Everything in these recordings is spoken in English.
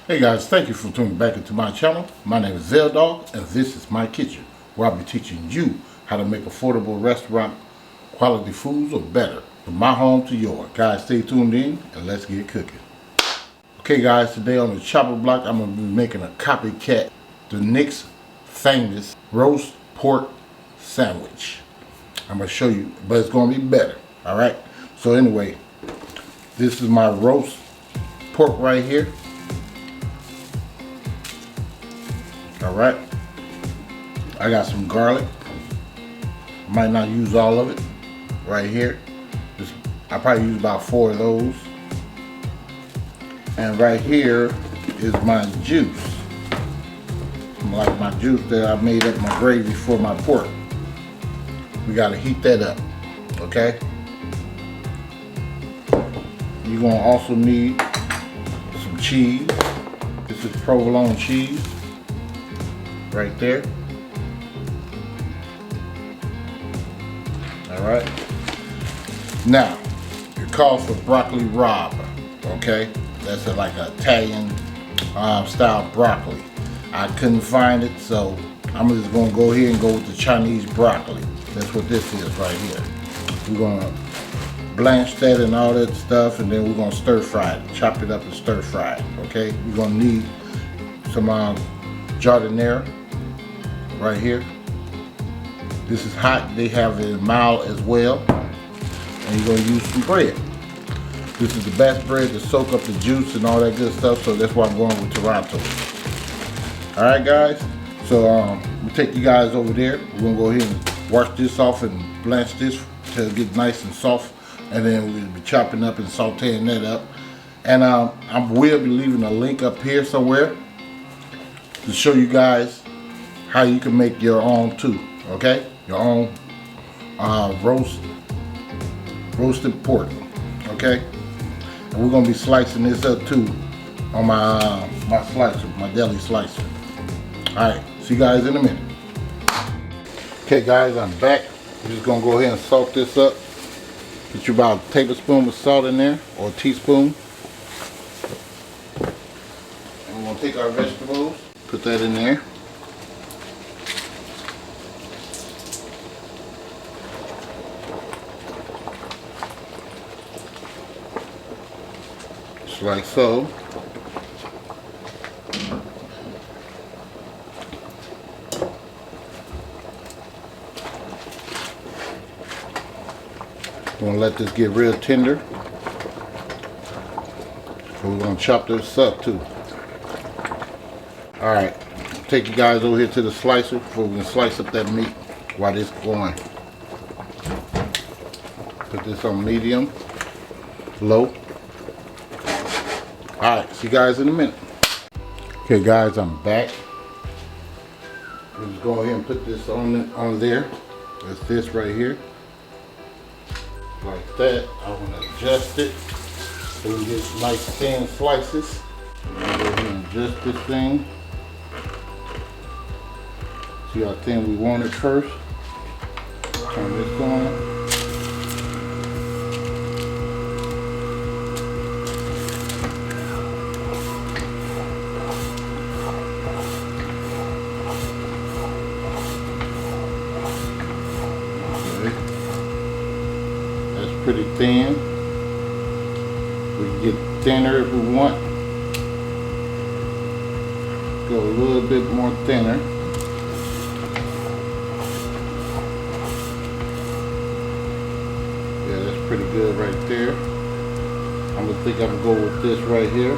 Hey guys, thank you for tuning back into my channel. My name is VELDOGGS and this is my kitchen, where I'll be teaching you how to make affordable restaurant quality foods or better, from my home to yours. Guys, stay tuned in and let's get cooking. Okay guys, today on the chopper block I'm going to be making a COPYCAT DiNiC'S famous roast pork sandwich. I'm going to show you, but it's going to be better. Alright, so anyway, this is my roast pork right here. Alright, I got some garlic. Might not use all of it right here. I probably use about 4 of those. And right here is my juice. Like my juice that I made up my gravy for my pork. We gotta heat that up, okay? You're gonna also need some cheese. This is provolone cheese. Right there. Alright. Now, it calls for broccoli Rabe. Okay? That's like an Italian style broccoli. I couldn't find it, so I'm just going to go here and go with the Chinese broccoli. That's what this is right here. We're going to blanch that and all that stuff, and then we're going to stir fry it. Chop it up and stir fry it. Okay? You're going to need some jardinera. Right here. This is hot. They have it mild as well. And you're going to use some bread. This is the best bread to soak up the juice and all that good stuff, so that's why I'm going with Toronto. Alright guys, so we'll take you guys over there. We're going to go ahead and wash this off and blanch this till it gets nice and soft, and then we'll be chopping up and sauteing that up. And I will be leaving a link up here somewhere to show you guys how you can make your own too, okay? Your own roasted pork, okay? And we're gonna be slicing this up too on my slicer, my deli slicer. All right, see you guys in a minute. Okay guys, I'm back. I'm just gonna go ahead and salt this up. Get you about a tablespoon of salt in there, or a teaspoon. And we're gonna take our vegetables, put that in there. Like so. We're gonna let this get real tender. So we're gonna chop this up too. Alright, take you guys over here to the slicer before we can slice up that meat while this is going. Put this on medium, low. Alright, see you guys in a minute. Okay guys, I'm back. Let's go ahead and put this on there. That's this right here. Like that. I want to adjust it so we get nice thin slices. I'm going to go ahead and adjust this thing. See how thin we want it first. Turn this on. Pretty thin. We can get thinner if we want. Go a little bit more thinner. Yeah, that's pretty good right there. I'm gonna think I'm gonna go with this right here.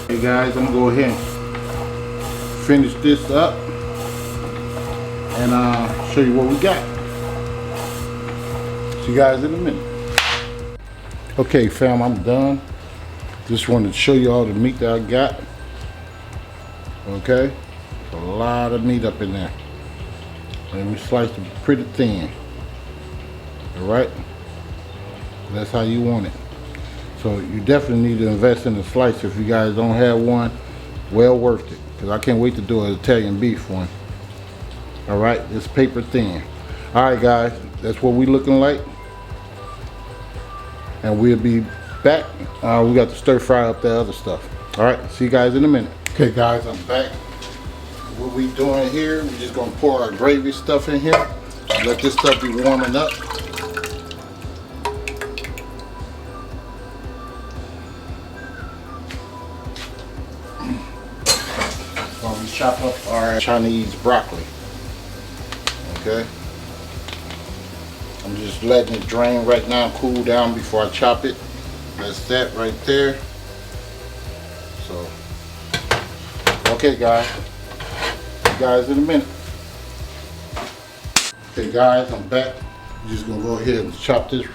Hey guys, I'm gonna go ahead and finish this up and show you what we got. See you guys in a minute. Okay fam, I'm done. Just wanted to show you all the meat that I got. Okay, a lot of meat up in there. And we sliced it pretty thin. Alright, that's how you want it. So you definitely need to invest in a slicer. If you guys don't have one, well worth it. Because I can't wait to do an Italian beef one. Alright, it's paper thin. Alright guys, that's what we looking like. And we'll be back. We got to stir fry up that other stuff. Alright, see you guys in a minute. Okay guys, I'm back. What we doing here, we're just gonna pour our gravy stuff in here. Let this stuff be warming up. While we chop up our Chinese broccoli. Okay. I'm just letting it drain right now and cool down before I chop it. That's that right there. So, okay guys. See you guys in a minute. Okay guys, I'm back. I'm just gonna go ahead and chop this.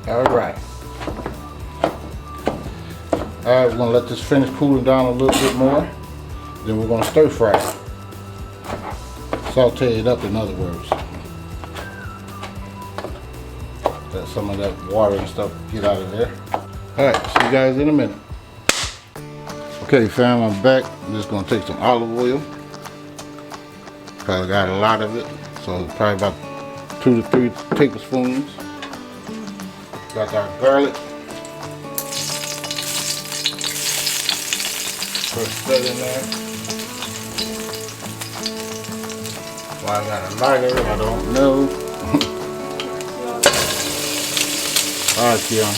Alright. Alright, we're going to let this finish cooling down a little bit more. Then we're going to stir fry it. Saute it up, in other words. Let some of that water and stuff get out of there. Alright, see you guys in a minute. Okay fam, I'm back. I'm just going to take some olive oil. Probably got a lot of it. So probably about 2 to 3 tablespoons. Got our garlic. Put that in there. Why I got a lighter, I don't know. Alright, Keon.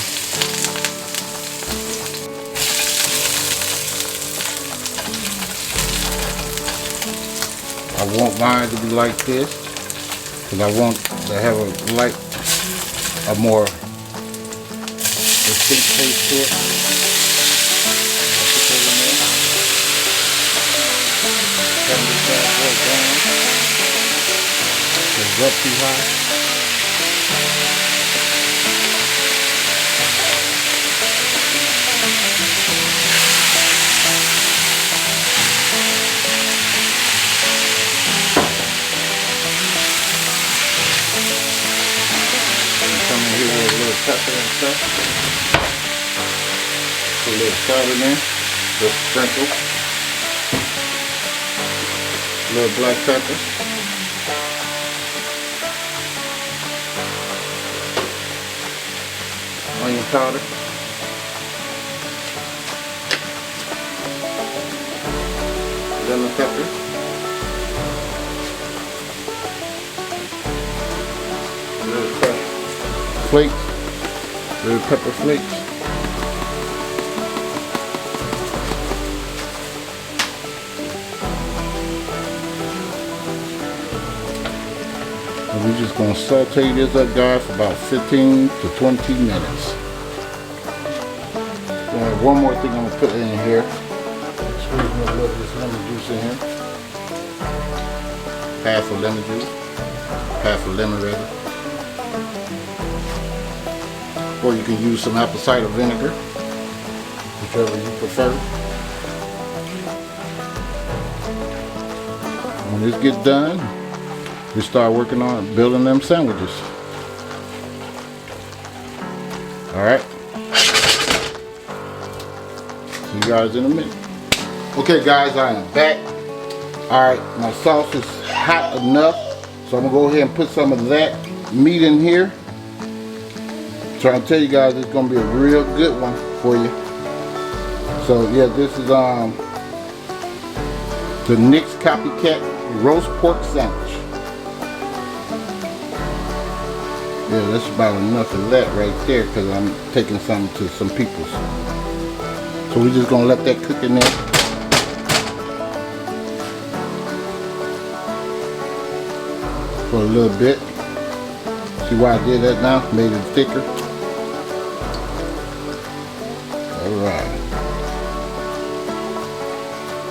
I want mine to be like this, because I want to have a more distinct taste to it. Put that in there. Turn this bad boy down. It's up too high. Come in here with a little pepper and stuff. Put a little salt in there, just sprinkle. A little black pepper. Onion powder. Lemon pepper. A little crushed flakes. Little pepper flakes. We're just going to saute this up, guys, for about 15 to 20 minutes. One more thing I'm going to put in here. Squeeze me a little of this lemon juice in here. Half a lemon juice. Half a lemon rather. Or you can use some apple cider vinegar, whichever you prefer. When this gets done, we start working on building them sandwiches. Alright. See you guys in a minute. Okay guys, I am back. Alright, my sauce is hot enough. So I'm going to go ahead and put some of that meat in here. Trying to tell you guys it's going to be a real good one for you. So yeah, this is the DiNiC'S Copycat Roast Pork Sandwich. Yeah, that's about enough of that right there because I'm taking some to some people's. So we're just going to let that cook in there. For a little bit. See why I did that now? Made it thicker. Alright.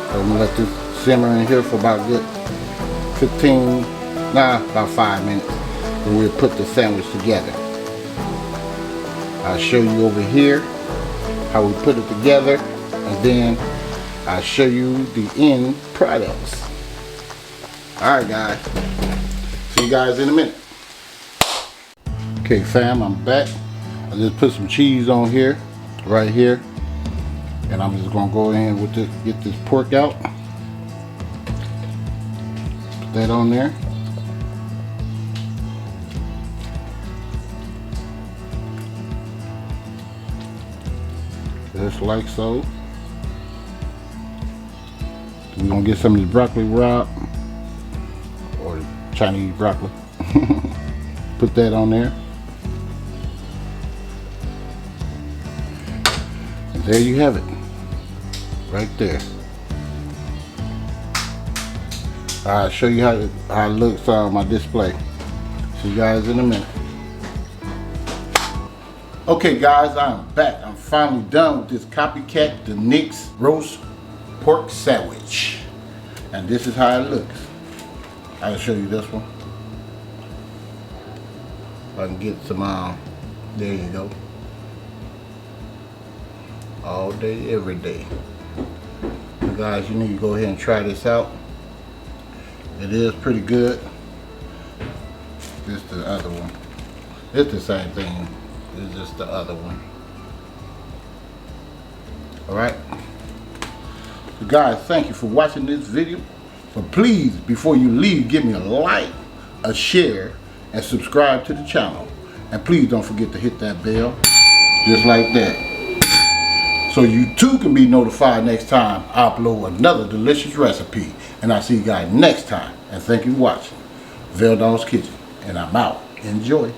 So I'm gonna let this simmer in here for about good 5 minutes. And we'll put the sandwich together. I'll show you over here how we put it together, and then I'll show you the end products. Alright guys, see you guys in a minute. Okay fam, I'm back. I just put some cheese on here, right here. And I'm just gonna go in with this, get this pork out. Put that on there. Just like so. We're gonna get some of this broccoli rabe, or Chinese broccoli. Put that on there. And there you have it. Right there. I'll show you how it looks on my display. See you guys in a minute. Okay guys, I'm back. I'm finally done with this COPYCAT DiNiC'S roast pork sandwich. And this is how it looks. I'll show you this one. If I can get some, there you go. All day, every day. So guys, you need to go ahead and try this out. It is pretty good. This is the other one. It's the same thing. It's just the other one. Alright. So guys, thank you for watching this video. But please, before you leave, give me a like, a share, and subscribe to the channel. And please don't forget to hit that bell. Just like that. So you too can be notified next time I upload another delicious recipe. And I'll see you guys next time. And thank you for watching VELDOGG'S Kitchen. And I'm out. Enjoy.